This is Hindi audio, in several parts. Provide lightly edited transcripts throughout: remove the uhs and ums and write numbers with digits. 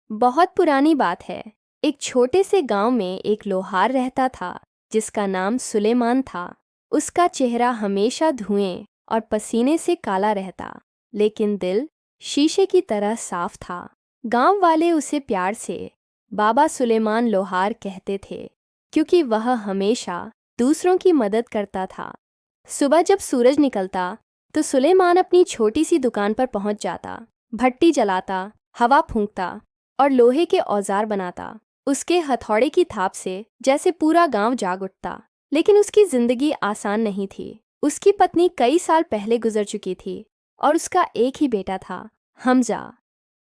बहुत पुरानी बात है। एक छोटे से गांव में एक लोहार रहता था जिसका नाम सुलेमान था। उसका चेहरा हमेशा धुएं और पसीने से काला रहता, लेकिन दिल शीशे की तरह साफ था। गांव वाले उसे प्यार से बाबा सुलेमान लोहार कहते थे, क्योंकि वह हमेशा दूसरों की मदद करता था। सुबह जब सूरज निकलता तो सुलेमान अपनी छोटी सी दुकान पर पहुंच जाता। भट्टी जलाता, हवा फूंकता और लोहे के औजार बनाता। उसके हथौड़े की थाप से जैसे पूरा गांव जाग उठता। लेकिन उसकी जिंदगी आसान नहीं थी। उसकी पत्नी कई साल पहले गुजर चुकी थी और उसका एक ही बेटा था, हमजा,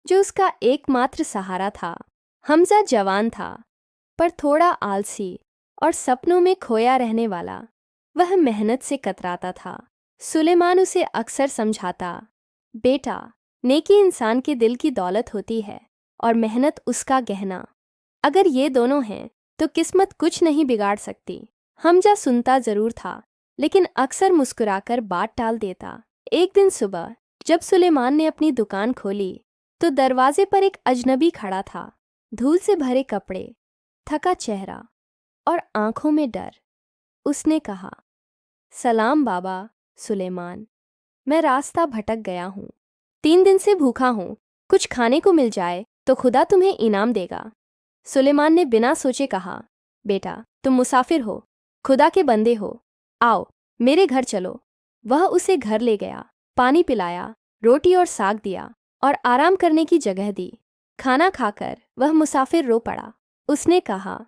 जो उसका एकमात्र सहारा था। हमजा जवान था, पर थोड़ा आलसी और सपनों में खोया रहने वाला। वह मेहनत से कतराता था। सुलेमान उसे अक्सर समझाता, बेटा, नेकी इंसान के दिल की दौलत होती है और मेहनत उसका गहना। अगर ये दोनों हैं तो किस्मत कुछ नहीं बिगाड़ सकती। हमजा सुनता जरूर था, लेकिन अक्सर मुस्कुराकर बात टाल देता। एक दिन सुबह जब सुलेमान ने अपनी दुकान खोली तो दरवाजे पर एक अजनबी खड़ा था। धूल से भरे कपड़े, थका चेहरा और आंखों में डर। उसने कहा, सलाम बाबा सुलेमान, मैं रास्ता भटक गया हूँ। 3 दिन से भूखा हूँ। कुछ खाने को मिल जाए तो खुदा तुम्हें इनाम देगा। सुलेमान ने बिना सोचे कहा, बेटा, तुम मुसाफिर हो, खुदा के बंदे हो। आओ, मेरे घर चलो। वह उसे घर ले गया, पानी पिलाया, रोटी और साग दिया और आराम करने की जगह दी। खाना खाकर वह मुसाफिर रो पड़ा। उसने कहा,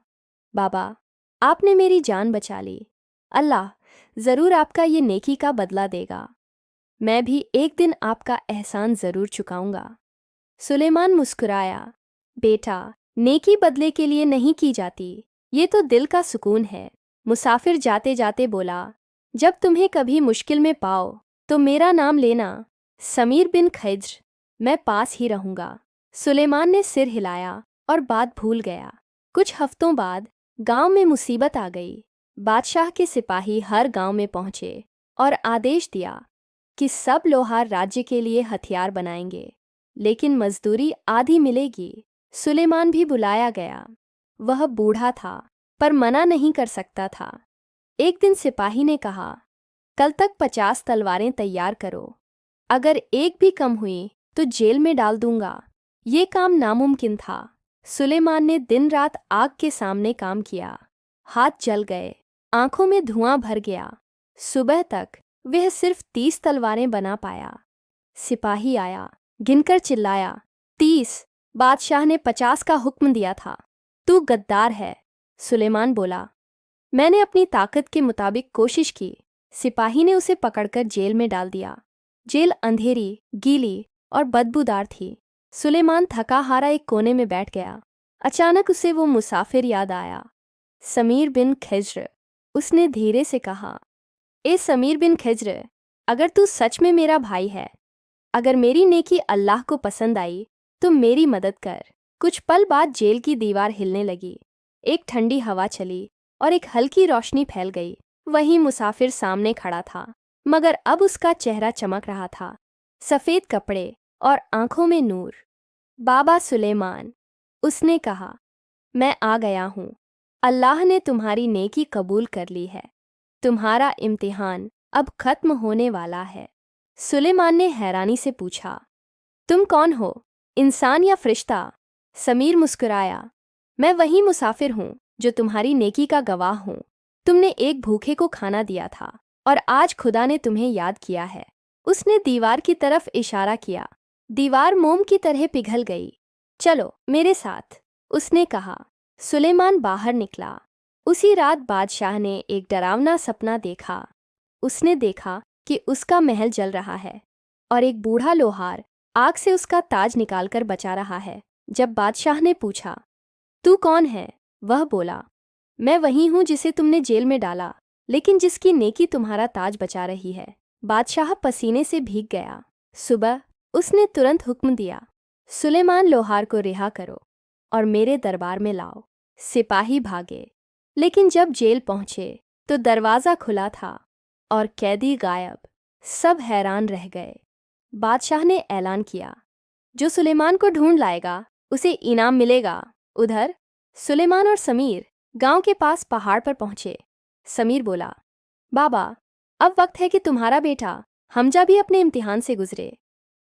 बाबा, आपने मेरी जान बचा ली। अल्लाह ज़रूर आपका ये नेकी का बदला देगा। मैं भी एक दिन आपका एहसान ज़रूर चुकाऊंगा। सुलेमान मुस्कुराया, बेटा, नेकी बदले के लिए नहीं की जाती, ये तो दिल का सुकून है। मुसाफिर जाते जाते बोला, जब तुम्हें कभी मुश्किल में पाओ तो मेरा नाम लेना, समीर बिन खिज्र, मैं पास ही रहूंगा। सुलेमान ने सिर हिलाया और बात भूल गया। कुछ हफ्तों बाद गांव में मुसीबत आ गई। बादशाह के सिपाही हर गांव में पहुंचे और आदेश दिया कि सब लोहार राज्य के लिए हथियार बनाएंगे, लेकिन मजदूरी आधी मिलेगी। सुलेमान भी बुलाया गया। वह बूढ़ा था, पर मना नहीं कर सकता था। एक दिन सिपाही ने कहा, कल तक 50 तलवारें तैयार करो। अगर एक भी कम हुई तो जेल में डाल दूंगा। ये काम नामुमकिन था। सुलेमान ने दिन रात आग के सामने काम किया। हाथ जल गए, आंखों में धुआं भर गया। सुबह तक वह सिर्फ 30 तलवारें बना पाया। सिपाही आया, गिनकर चिल्लाया, 30। बादशाह ने 50 का हुक्म दिया था। तू गद्दार है। सुलेमान बोला, मैंने अपनी ताकत के मुताबिक कोशिश की। सिपाही ने उसे पकड़कर जेल में डाल दिया। जेल अंधेरी, गीली और बदबूदार थी। सुलेमान थका हारा एक कोने में बैठ गया। अचानक उसे वो मुसाफिर याद आया, समीर बिन खिज्र। उसने धीरे से कहा, ए समीर बिन खिज्र, अगर तू सच में मेरा भाई है, अगर मेरी नेकी अल्लाह को पसंद आई तो मेरी मदद कर। कुछ पल बाद जेल की दीवार हिलने लगी। एक ठंडी हवा चली और एक हल्की रोशनी फैल गई। वही मुसाफिर सामने खड़ा था, मगर अब उसका चेहरा चमक रहा था, सफ़ेद कपड़े और आंखों में नूर। बाबा सुलेमान, उसने कहा, मैं आ गया हूँ। अल्लाह ने तुम्हारी नेकी कबूल कर ली है। तुम्हारा इम्तिहान अब खत्म होने वाला है। सुलेमान ने हैरानी से पूछा, तुम कौन हो, इंसान या फरिश्ता? समीर मुस्कुराया, मैं वही मुसाफिर हूँ जो तुम्हारी नेकी का गवाह हूँ। तुमने एक भूखे को खाना दिया था और आज खुदा ने तुम्हें याद किया है। उसने दीवार की तरफ इशारा किया। दीवार मोम की तरह पिघल गई। चलो मेरे साथ, उसने कहा। सुलेमान बाहर निकला। उसी रात बादशाह ने एक डरावना सपना देखा। उसने देखा कि उसका महल जल रहा है और एक बूढ़ा लोहार आग से उसका ताज निकालकर बचा रहा है। जब बादशाह ने पूछा, तू कौन है? वह बोला, मैं वही हूँ जिसे तुमने जेल में डाला, लेकिन जिसकी नेकी तुम्हारा ताज बचा रही है। बादशाह पसीने से भीग गया। सुबह उसने तुरंत हुक्म दिया, सुलेमान लोहार को रिहा करो और मेरे दरबार में लाओ। सिपाही भागे, लेकिन जब जेल पहुंचे तो दरवाज़ा खुला था और कैदी गायब। सब हैरान रह गए। बादशाह ने ऐलान किया, जो सुलेमान को ढूंढ लाएगा उसे इनाम मिलेगा। उधर सुलेमान और समीर गांव के पास पहाड़ पर पहुंचे। समीर बोला, बाबा, अब वक्त है कि तुम्हारा बेटा हमजा भी अपने इम्तिहान से गुजरे।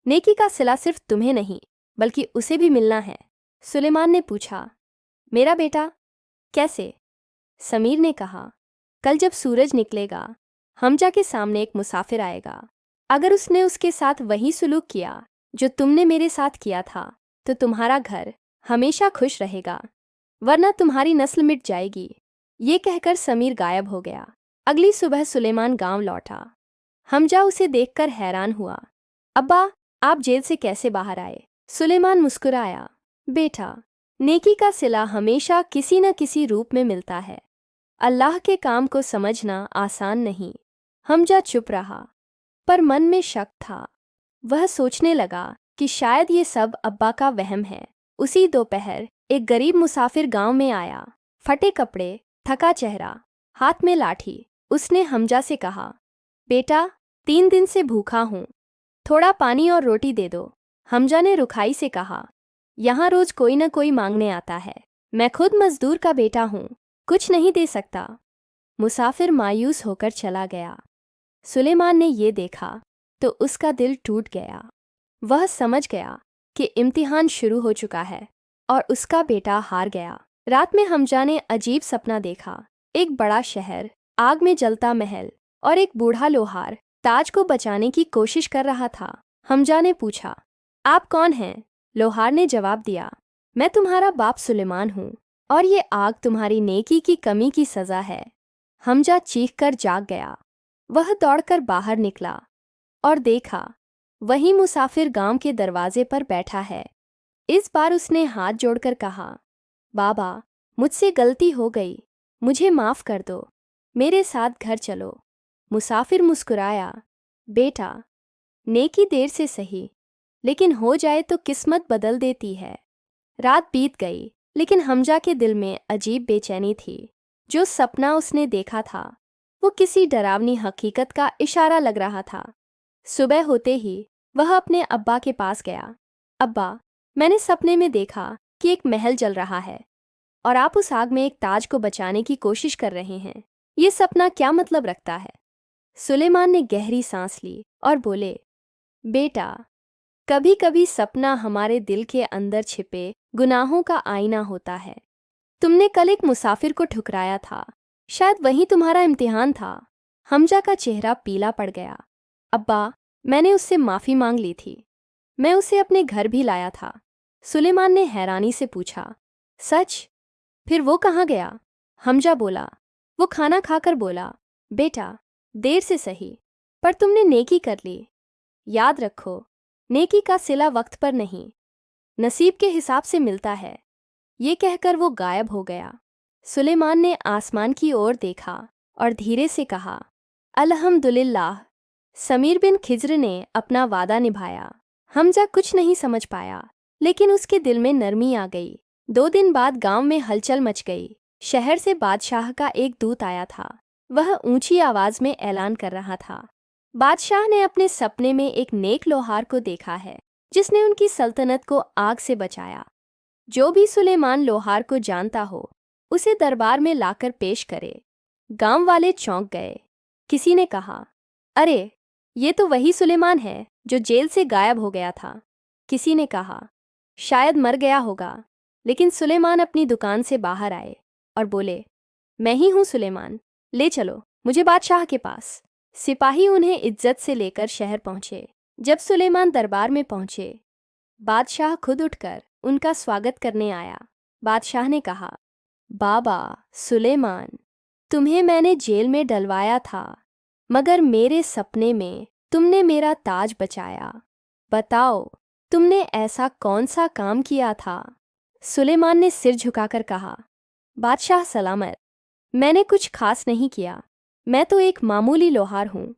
नेकी का सिला सिर्फ तुम्हें नहीं बल्कि उसे भी मिलना है। सुलेमान ने पूछा, मेरा बेटा कैसे? समीर ने कहा, कल जब सूरज निकलेगा हमजा के सामने एक मुसाफिर आएगा। अगर उसने उसके साथ वही सुलूक किया जो तुमने मेरे साथ किया था तो तुम्हारा घर हमेशा खुश रहेगा, वरना तुम्हारी नस्ल मिट जाएगी। ये कहकर समीर गायब हो गया। अगली सुबह सुलेमान गांव लौटा। हमजा उसे देखकर हैरान हुआ। अब्बा, आप जेल से कैसे बाहर आए? सुलेमान मुस्कुराया, बेटा, नेकी का सिला हमेशा किसी न किसी रूप में मिलता है। अल्लाह के काम को समझना आसान नहीं। हमजा चुप रहा, पर मन में शक था। वह सोचने लगा कि शायद ये सब अब्बा का वहम है। उसी दोपहर एक गरीब मुसाफिर गांव में आया। फटे कपड़े, थका चेहरा, हाथ में लाठी। उसने हमजा से कहा, बेटा, 3 दिन से भूखा हूँ, थोड़ा पानी और रोटी दे दो। हमजा ने रुखाई से कहा, यहाँ रोज कोई न कोई मांगने आता है, मैं खुद मजदूर का बेटा हूँ, कुछ नहीं दे सकता। मुसाफिर मायूस होकर चला गया। सुलेमान ने ये देखा तो उसका दिल टूट गया। वह समझ गया कि इम्तिहान शुरू हो चुका है और उसका बेटा हार गया। रात में हमजा ने अजीब सपना देखा। एक बड़ा शहर, आग में जलता महल और एक बूढ़ा लोहार ताज को बचाने की कोशिश कर रहा था। हमजा ने पूछा, आप कौन हैं? लोहार ने जवाब दिया, मैं तुम्हारा बाप सुलेमान हूँ और ये आग तुम्हारी नेकी की कमी की सज़ा है। हमजा चीखकर जाग गया। वह दौड़कर बाहर निकला और देखा वही मुसाफिर गांव के दरवाजे पर बैठा है। इस बार उसने हाथ जोड़कर कहा, बाबा, मुझसे गलती हो गई, मुझे माफ़ कर दो, मेरे साथ घर चलो। मुसाफिर मुस्कुराया, बेटा, नेकी देर से सही, लेकिन हो जाए तो किस्मत बदल देती है। रात बीत गई, लेकिन हमजा के दिल में अजीब बेचैनी थी। जो सपना उसने देखा था वो किसी डरावनी हकीकत का इशारा लग रहा था। सुबह होते ही वह अपने अब्बा के पास गया। अब्बा, मैंने सपने में देखा कि एक महल जल रहा है और आप उस आग में एक ताज को बचाने की कोशिश कर रहे हैं। ये सपना क्या मतलब रखता है? सुलेमान ने गहरी सांस ली और बोले, बेटा, कभी कभी सपना हमारे दिल के अंदर छिपे गुनाहों का आईना होता है। तुमने कल एक मुसाफिर को ठुकराया था, शायद वही तुम्हारा इम्तिहान था। हमजा का चेहरा पीला पड़ गया। अब्बा, मैंने उससे माफ़ी मांग ली थी, मैं उसे अपने घर भी लाया था। सुलेमान ने हैरानी से पूछा, सच? फिर वो कहाँ गया? हमजा बोला, वो खाना खाकर बोला, बेटा, देर से सही, पर तुमने नेकी कर ली। याद रखो, नेकी का सिला वक्त पर नहीं, नसीब के हिसाब से मिलता है। ये कहकर वो गायब हो गया। सुलेमान ने आसमान की ओर देखा और धीरे से कहा, अल्हम्दुलिल्लाह, समीर बिन खिज्र ने अपना वादा निभाया। हमजा कुछ नहीं समझ पाया, लेकिन उसके दिल में नरमी आ गई। 2 दिन बाद गांव में हलचल मच गई। शहर से बादशाह का एक दूत आया था। वह ऊंची आवाज में ऐलान कर रहा था, बादशाह ने अपने सपने में एक नेक लोहार को देखा है जिसने उनकी सल्तनत को आग से बचाया। जो भी सुलेमान लोहार को जानता हो उसे दरबार में लाकर पेश करे। गांव वाले चौंक गए। किसी ने कहा, अरे, ये तो वही सुलेमान है जो जेल से गायब हो गया था। किसी ने कहा, शायद मर गया होगा। लेकिन सुलेमान अपनी दुकान से बाहर आए और बोले, मैं ही हूँ सुलेमान, ले चलो मुझे बादशाह के पास। सिपाही उन्हें इज्जत से लेकर शहर पहुंचे। जब सुलेमान दरबार में पहुंचे, बादशाह खुद उठकर उनका स्वागत करने आया। बादशाह ने कहा, बाबा सुलेमान, तुम्हें मैंने जेल में डलवाया था, मगर मेरे सपने में तुमने मेरा ताज बचाया। बताओ, तुमने ऐसा कौन सा काम किया था? सुलेमान ने सिर झुकाकर कहा, बादशाह सलामत, मैंने कुछ खास नहीं किया, मैं तो एक मामूली लोहार हूँ।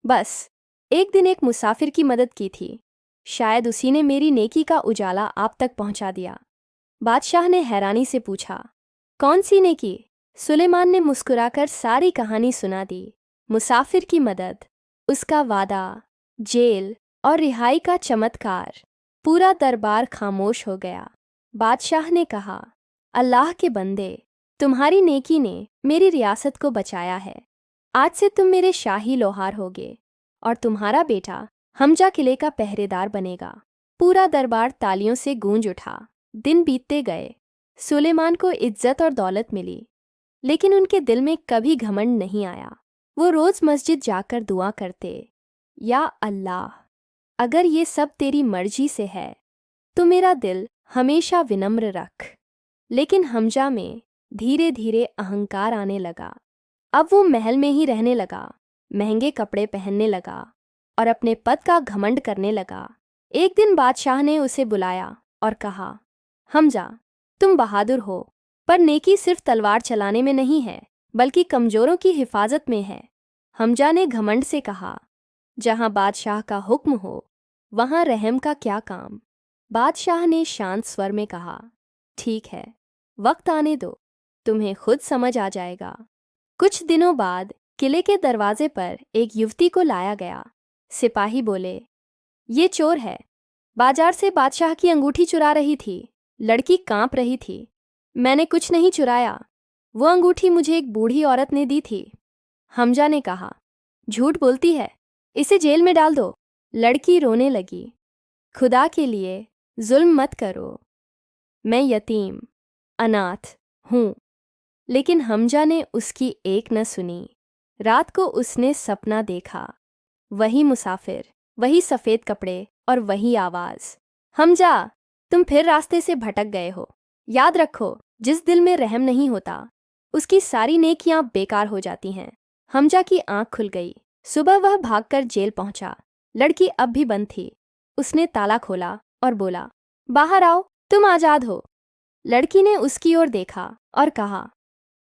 बस एक दिन एक मुसाफिर की मदद की थी, शायद उसी ने मेरी नेकी का उजाला आप तक पहुँचा दिया। बादशाह ने हैरानी से पूछा, कौन सी नेकी? सुलेमान ने मुस्कुराकर सारी कहानी सुना दी। मुसाफिर की मदद, उसका वादा, जेल और रिहाई का चमत्कार। पूरा दरबार खामोश हो गया। बादशाह ने कहा, अल्लाह के बंदे, तुम्हारी नेकी ने मेरी रियासत को बचाया है। आज से तुम मेरे शाही लोहार होगे और तुम्हारा बेटा हमजा किले का पहरेदार बनेगा। पूरा दरबार तालियों से गूंज उठा। दिन बीतते गए। सुलेमान को इज्जत और दौलत मिली, लेकिन उनके दिल में कभी घमंड नहीं आया। वो रोज़ मस्जिद जाकर दुआ करते, या अल्लाह, अगर ये सब तेरी मर्जी से है तो मेरा दिल हमेशा विनम्र रख। लेकिन हमजा में धीरे धीरे अहंकार आने लगा। अब वो महल में ही रहने लगा, महंगे कपड़े पहनने लगा और अपने पद का घमंड करने लगा। एक दिन बादशाह ने उसे बुलाया और कहा, हमजा, तुम बहादुर हो, पर नेकी सिर्फ तलवार चलाने में नहीं है, बल्कि कमजोरों की हिफाजत में है। हमजा ने घमंड से कहा, जहां बादशाह का हुक्म हो वहां रहम का क्या काम। बादशाह ने शांत स्वर में कहा, ठीक है, वक्त आने दो, तुम्हें खुद समझ आ जाएगा। कुछ दिनों बाद किले के दरवाजे पर एक युवती को लाया गया। सिपाही बोले, ये चोर है, बाजार से बादशाह की अंगूठी चुरा रही थी। लड़की कांप रही थी। मैंने कुछ नहीं चुराया, वो अंगूठी मुझे एक बूढ़ी औरत ने दी थी। हमजा ने कहा, झूठ बोलती है, इसे जेल में डाल दो। लड़की रोने लगी, खुदा के लिए जुल्म मत करो, मैं यतीम अनाथ हूँ। लेकिन हमजा ने उसकी एक न सुनी। रात को उसने सपना देखा, वही मुसाफिर, वही सफ़ेद कपड़े और वही आवाज़, हमजा, तुम फिर रास्ते से भटक गए हो। याद रखो, जिस दिल में रहम नहीं होता उसकी सारी नेकियां बेकार हो जाती हैं। हमजा की आंख खुल गई। सुबह वह भागकर जेल पहुंचा। लड़की अब भी बंद थी। उसने ताला खोला और बोला, बाहर आओ, तुम आज़ाद हो। लड़की ने उसकी ओर देखा और कहा,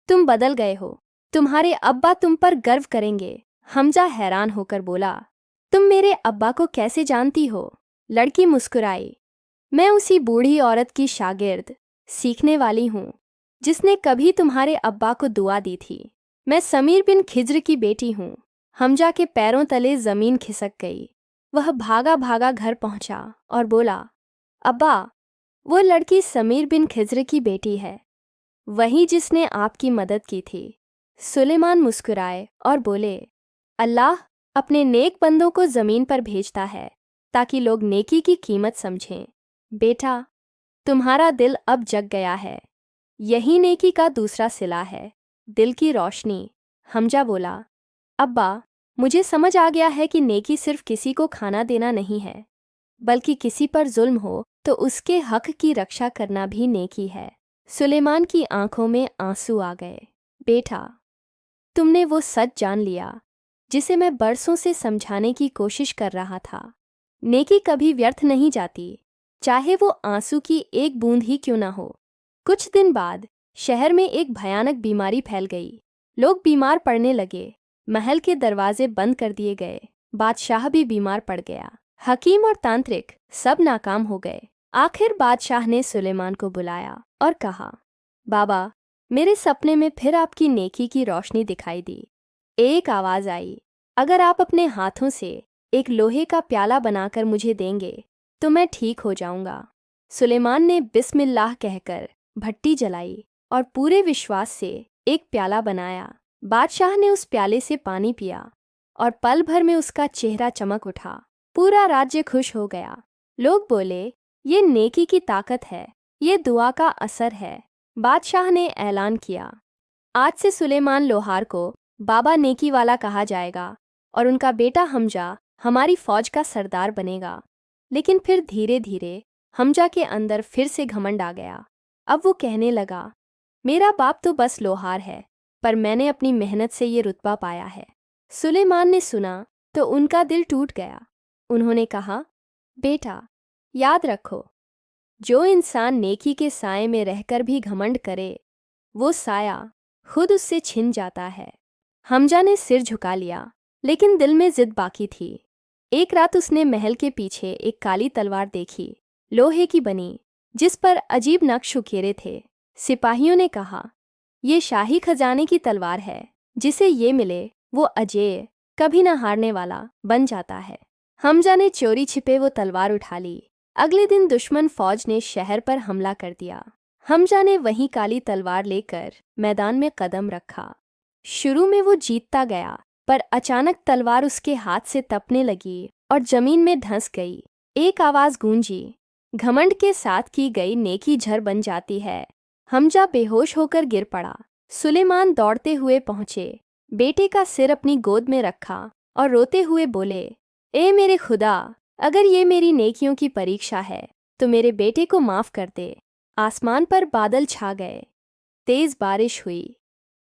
तुम बदल गए हो, तुम्हारे अब्बा तुम पर गर्व करेंगे। हमजा हैरान होकर बोला, तुम मेरे अब्बा को कैसे जानती हो? लड़की मुस्कुराई, मैं उसी बूढ़ी औरत की शागिर्द, सीखने वाली हूँ, जिसने कभी तुम्हारे अब्बा को दुआ दी थी। मैं समीर बिन खिज्र की बेटी हूँ। हमजा के पैरों तले ज़मीन खिसक गई। वह भागा भागा घर पहुँचा और बोला, अब्बा, वो लड़की समीर बिन खिज्र की बेटी है, वही जिसने आपकी मदद की थी। सुलेमान मुस्कुराए और बोले, अल्लाह अपने नेक बंदों को ज़मीन पर भेजता है ताकि लोग नेकी की कीमत समझें। बेटा, तुम्हारा दिल अब जग गया है, यही नेकी का दूसरा सिला है, दिल की रोशनी। हमजा बोला, अब्बा, मुझे समझ आ गया है कि नेकी सिर्फ किसी को खाना देना नहीं है, बल्कि किसी पर जुल्म हो तो उसके हक की रक्षा करना भी नेकी है। सुलेमान की आंखों में आंसू आ गए। बेटा, तुमने वो सच जान लिया जिसे मैं बरसों से समझाने की कोशिश कर रहा था। नेकी कभी व्यर्थ नहीं जाती, चाहे वो आंसू की एक बूंद ही क्यों ना हो। कुछ दिन बाद शहर में एक भयानक बीमारी फैल गई। लोग बीमार पड़ने लगे। महल के दरवाजे बंद कर दिए गए। बादशाह भी बीमार पड़ गया। हकीम और तांत्रिक सब नाकाम हो गए। आखिर बादशाह ने सुलेमान को बुलाया और कहा, बाबा, मेरे सपने में फिर आपकी नेकी की रोशनी दिखाई दी। एक आवाज़ आई, अगर आप अपने हाथों से एक लोहे का प्याला बनाकर मुझे देंगे तो मैं ठीक हो जाऊंगा। सुलेमान ने बिस्मिल्लाह कहकर भट्टी जलाई और पूरे विश्वास से एक प्याला बनाया। बादशाह ने उस प्याले से पानी पिया और पल भर में उसका चेहरा चमक उठा। पूरा राज्य खुश हो गया। लोग बोले, ये नेकी की ताकत है, ये दुआ का असर है। बादशाह ने ऐलान किया, आज से सुलेमान लोहार को बाबा नेकी वाला कहा जाएगा और उनका बेटा हमजा हमारी फौज का सरदार बनेगा। लेकिन फिर धीरे धीरे हमजा के अंदर फिर से घमंड आ गया। अब वो कहने लगा, मेरा बाप तो बस लोहार है, पर मैंने अपनी मेहनत से ये रुतबा पाया है। सुलेमान ने सुना तो उनका दिल टूट गया। उन्होंने कहा, बेटा, याद रखो, जो इंसान नेकी के साए में रहकर भी घमंड करे, वो साया खुद उससे छिन जाता है। हमजा ने सिर झुका लिया, लेकिन दिल में जिद बाकी थी। एक रात उसने महल के पीछे एक काली तलवार देखी, लोहे की बनी, जिस पर अजीब नक्श उकेरे थे। सिपाहियों ने कहा, ये शाही खजाने की तलवार है, जिसे ये मिले वो अजेय, कभी न हारने वाला बन जाता है। हमजा ने चोरी छिपे वो तलवार उठा ली। अगले दिन दुश्मन फौज ने शहर पर हमला कर दिया। हमजा ने वहीं काली तलवार लेकर मैदान में कदम रखा। शुरू में वो जीतता गया, पर अचानक तलवार उसके हाथ से तपने लगी और जमीन में धंस गई। एक आवाज गूंजी, घमंड के साथ की गई नेकी झर बन जाती है। हमजा बेहोश होकर गिर पड़ा। सुलेमान दौड़ते हुए पहुंचे, बेटे का सिर अपनी गोद में रखा और रोते हुए बोले, ए मेरे खुदा, अगर ये मेरी नेकियों की परीक्षा है तो मेरे बेटे को माफ कर दे। आसमान पर बादल छा गए, तेज बारिश हुई।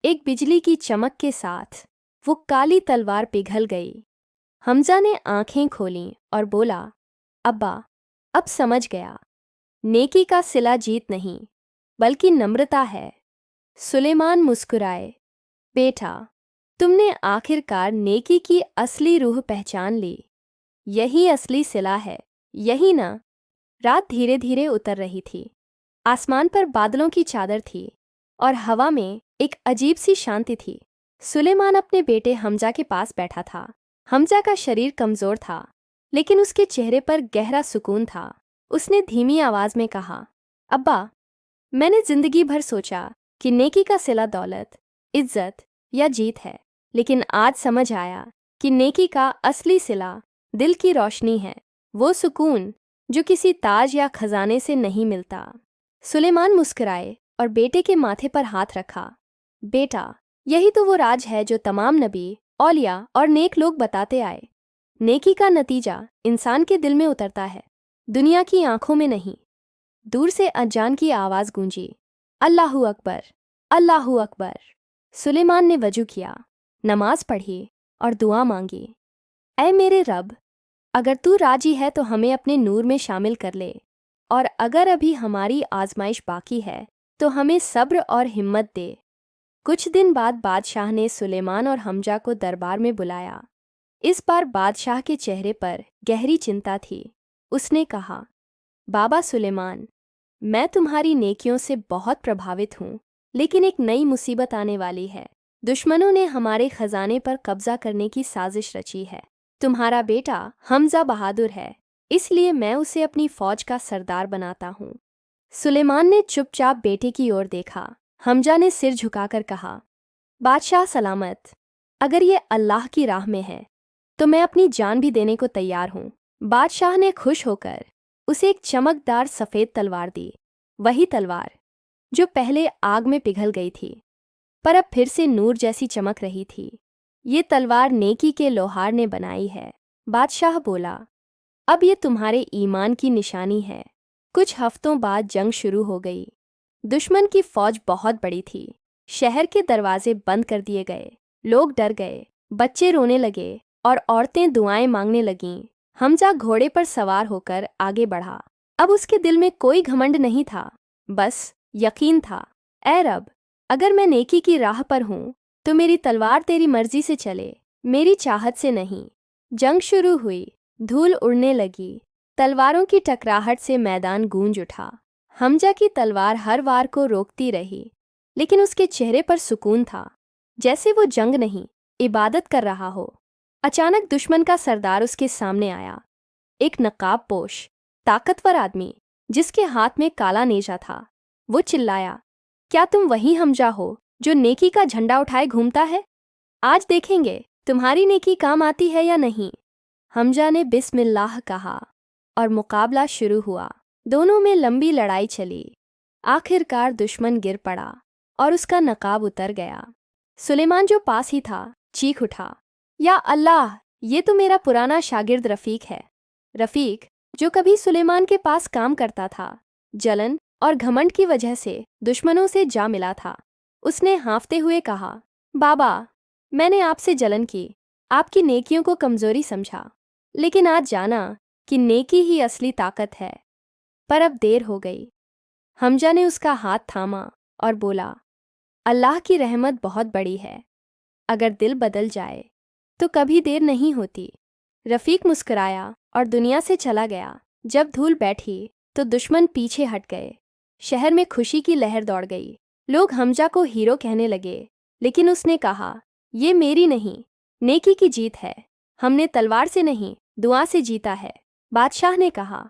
एक बिजली की चमक के साथ वो काली तलवार पिघल गई। हमजा ने आंखें खोलीं और बोला, अब्बा, अब समझ गया, नेकी का सिला जीत नहीं बल्कि नम्रता है। सुलेमान मुस्कुराए, बेटा, तुमने आखिरकार नेकी की असली रूह पहचान ली। यही असली सिला है, यही ना। रात धीरे धीरे उतर रही थी। आसमान पर बादलों की चादर थी और हवा में एक अजीब सी शांति थी। सुलेमान अपने बेटे हमजा के पास बैठा था। हमजा का शरीर कमजोर था, लेकिन उसके चेहरे पर गहरा सुकून था। उसने धीमी आवाज में कहा, अब्बा, मैंने जिंदगी भर सोचा कि नेकी का सिला दौलत, इज्जत या जीत है, लेकिन आज समझ आया कि नेकी का असली सिला दिल की रोशनी है, वो सुकून जो किसी ताज या खजाने से नहीं मिलता। सुलेमान मुस्कुराए और बेटे के माथे पर हाथ रखा। बेटा, यही तो वो राज है जो तमाम नबी, औलिया और नेक लोग बताते आए। नेकी का नतीजा इंसान के दिल में उतरता है, दुनिया की आंखों में नहीं। दूर से अजान की आवाज गूंजी, अल्लाहू अकबर, अल्लाहू अकबर। सुलेमान ने वजू किया, नमाज पढ़ी और दुआ मांगी, ऐ मेरे रब, अगर तू राजी है तो हमें अपने नूर में शामिल कर ले, और अगर अभी हमारी आजमाइश बाकी है तो हमें सब्र और हिम्मत दे। कुछ दिन बाद बादशाह ने सुलेमान और हमजा को दरबार में बुलाया। इस बार बादशाह के चेहरे पर गहरी चिंता थी। उसने कहा, बाबा सुलेमान, मैं तुम्हारी नेकियों से बहुत प्रभावित हूँ, लेकिन एक नई मुसीबत आने वाली है। दुश्मनों ने हमारे खजाने पर कब्जा करने की साजिश रची है। तुम्हारा बेटा हमजा बहादुर है, इसलिए मैं उसे अपनी फौज का सरदार बनाता हूँ। सुलेमान ने चुपचाप बेटे की ओर देखा। हमजा ने सिर झुकाकर कहा, बादशाह सलामत, अगर ये अल्लाह की राह में है तो मैं अपनी जान भी देने को तैयार हूँ। बादशाह ने खुश होकर उसे एक चमकदार सफ़ेद तलवार दी, वही तलवार जो पहले आग में पिघल गई थी पर अब फिर से नूर जैसी चमक रही थी। ये तलवार नेकी के लोहार ने बनाई है। बादशाह बोला, अब ये तुम्हारे ईमान की निशानी है। कुछ हफ्तों बाद जंग शुरू हो गई। दुश्मन की फौज बहुत बड़ी थी। शहर के दरवाजे बंद कर दिए गए। लोग डर गए, बच्चे रोने लगे और औरतें दुआएं मांगने लगीं। हमजा घोड़े पर सवार होकर आगे बढ़ा। अब उसके दिल में कोई घमंड नहीं था, बस यकीन था। ऐ रब, अगर मैं नेकी की राह पर हूँ तो मेरी तलवार तेरी मर्जी से चले, मेरी चाहत से नहीं। जंग शुरू हुई, धूल उड़ने लगी, तलवारों की टकराहट से मैदान गूंज उठा। हमजा की तलवार हर वार को रोकती रही, लेकिन उसके चेहरे पर सुकून था, जैसे वो जंग नहीं, इबादत कर रहा हो। अचानक दुश्मन का सरदार उसके सामने आया, एक नकाबपोश, ताकतवर आदमी जिसके हाथ में काला नेजा था। वो चिल्लाया, क्या तुम वही हमजा हो जो नेकी का झंडा उठाए घूमता है? आज देखेंगे तुम्हारी नेकी काम आती है या नहीं। हमजा ने बिस्मिल्लाह कहा और मुकाबला शुरू हुआ। दोनों में लंबी लड़ाई चली। आखिरकार दुश्मन गिर पड़ा और उसका नकाब उतर गया। सुलेमान जो पास ही था चीख उठा, या अल्लाह, ये तो मेरा पुराना शागिर्द रफ़ीक है। रफ़ीक जो कभी सुलेमान के पास काम करता था, जलन और घमंड की वजह से दुश्मनों से जा मिला था। उसने हाँफते हुए कहा, बाबा, मैंने आपसे जलन की, आपकी नेकियों को कमज़ोरी समझा, लेकिन आज जाना कि नेकी ही असली ताकत है। पर अब देर हो गई। हमजा ने उसका हाथ थामा और बोला, अल्लाह की रहमत बहुत बड़ी है, अगर दिल बदल जाए तो कभी देर नहीं होती। रफ़ीक मुस्कुराया और दुनिया से चला गया। जब धूल बैठी तो दुश्मन पीछे हट गए। शहर में खुशी की लहर दौड़ गई। लोग हमजा को हीरो कहने लगे, लेकिन उसने कहा, ये मेरी नहीं, नेकी की जीत है। हमने तलवार से नहीं, दुआ से जीता है। बादशाह ने कहा,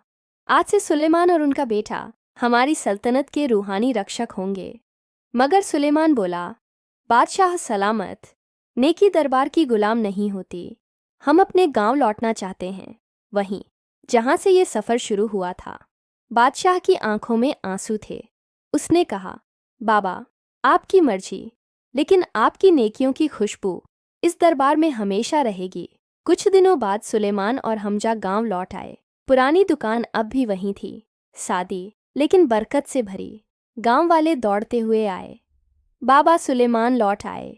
आज से सुलेमान और उनका बेटा हमारी सल्तनत के रूहानी रक्षक होंगे। मगर सुलेमान बोला, बादशाह सलामत, नेकी दरबार की गुलाम नहीं होती। हम अपने गांव लौटना चाहते हैं, वहीं जहां से ये सफ़र शुरू हुआ था। बादशाह की आंखों में आंसू थे। उसने कहा, बाबा, आपकी मर्जी, लेकिन आपकी नेकियों की खुशबू इस दरबार में हमेशा रहेगी। कुछ दिनों बाद सुलेमान और हमजा गांव लौट आए। पुरानी दुकान अब भी वहीं थी, सादी लेकिन बरकत से भरी। गांव वाले दौड़ते हुए आए, बाबा सुलेमान लौट आए,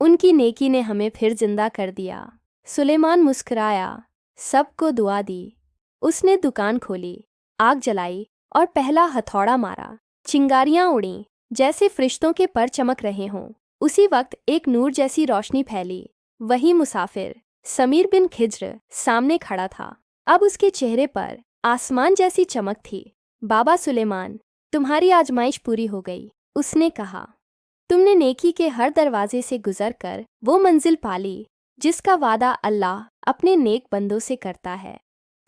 उनकी नेकी ने हमें फिर जिंदा कर दिया। सुलेमान मुस्कुराया, सबको दुआ दी। उसने दुकान खोली, आग जलाई और पहला हथौड़ा मारा। चिंगारियां उड़ीं जैसे फरिश्तों के पर चमक रहे हों। उसी वक्त एक नूर जैसी रोशनी फैली। वही मुसाफिर समीर बिन खिज्र सामने खड़ा था। अब उसके चेहरे पर आसमान जैसी चमक थी। बाबा सुलेमान, तुम्हारी आजमाइश पूरी हो गई, उसने कहा। तुमने नेकी के हर दरवाजे से गुजरकर वो मंजिल पाली जिसका वादा अल्लाह अपने नेक बंदों से करता है।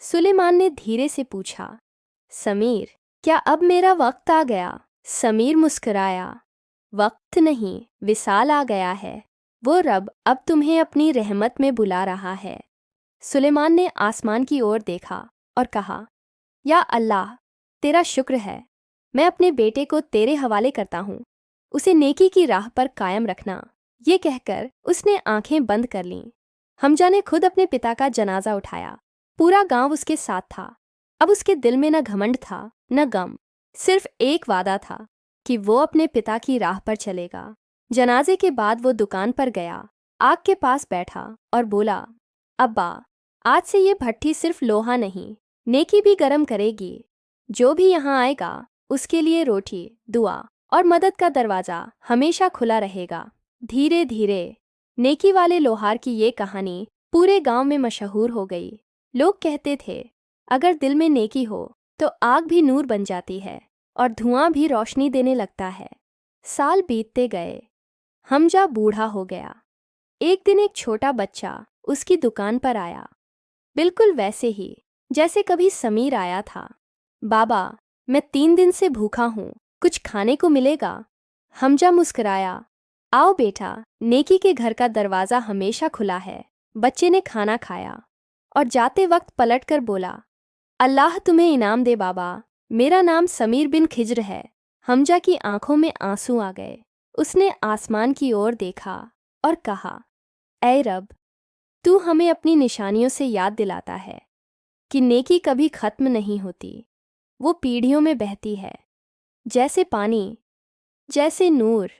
सुलेमान ने धीरे से पूछा, समीर, क्या अब मेरा वक्त आ गया? समीर मुस्कुराया, वक्त नहीं, विसाल आ गया है। वो रब अब तुम्हें अपनी रहमत में बुला रहा है। सुलेमान ने आसमान की ओर देखा और कहा, या अल्लाह, तेरा शुक्र है। मैं अपने बेटे को तेरे हवाले करता हूँ, उसे नेकी की राह पर कायम रखना। ये कहकर उसने आंखें बंद कर लीं। हमजा ने खुद अपने पिता का जनाजा उठाया। पूरा गांव उसके साथ था। अब उसके दिल में न घमंड था न गम, सिर्फ एक वादा था कि वो अपने पिता की राह पर चलेगा। जनाजे के बाद वो दुकान पर गया, आग के पास बैठा और बोला, अब्बा, आज से ये भट्ठी सिर्फ लोहा नहीं, नेकी भी गरम करेगी। जो भी यहाँ आएगा उसके लिए रोटी, दुआ और मदद का दरवाज़ा हमेशा खुला रहेगा। धीरे धीरे नेकी वाले लोहार की ये कहानी पूरे गांव में मशहूर हो गई। लोग कहते थे, अगर दिल में नेकी हो तो आग भी नूर बन जाती है और धुआं भी रोशनी देने लगता है। साल बीतते गए, हमजा बूढ़ा हो गया। एक दिन एक छोटा बच्चा उसकी दुकान पर आया, बिल्कुल वैसे ही जैसे कभी समीर आया था। बाबा, मैं 3 दिन से भूखा हूँ, कुछ खाने को मिलेगा? हमजा मुस्कुराया, आओ बेटा, नेकी के घर का दरवाज़ा हमेशा खुला है। बच्चे ने खाना खाया और जाते वक्त पलटकर बोला, अल्लाह तुम्हें इनाम दे बाबा, मेरा नाम समीर बिन खिज्र है। हमजा की आंखों में आंसू आ गए। उसने आसमान की ओर देखा और कहा, ऐ रब, तू हमें अपनी निशानियों से याद दिलाता है कि नेकी कभी खत्म नहीं होती, वो पीढ़ियों में बहती है, जैसे पानी, जैसे नूर।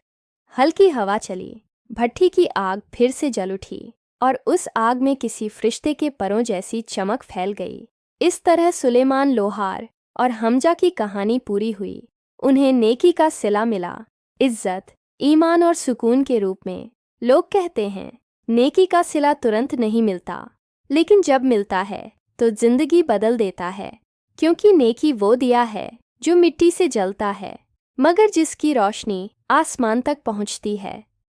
हल्की हवा चली, भट्ठी की आग फिर से जल उठी और उस आग में किसी फरिश्ते के परों जैसी चमक फैल गई। इस तरह सुलेमान लोहार और हमजा की कहानी पूरी हुई। उन्हें नेकी का सिला मिला, इज्जत, ईमान और सुकून के रूप में। लोग कहते हैं, नेकी का सिला तुरंत नहीं मिलता, लेकिन जब मिलता है तो जिंदगी बदल देता है। क्योंकि नेकी वो दिया है जो मिट्टी से जलता है, मगर जिसकी रोशनी आसमान तक पहुंचती है।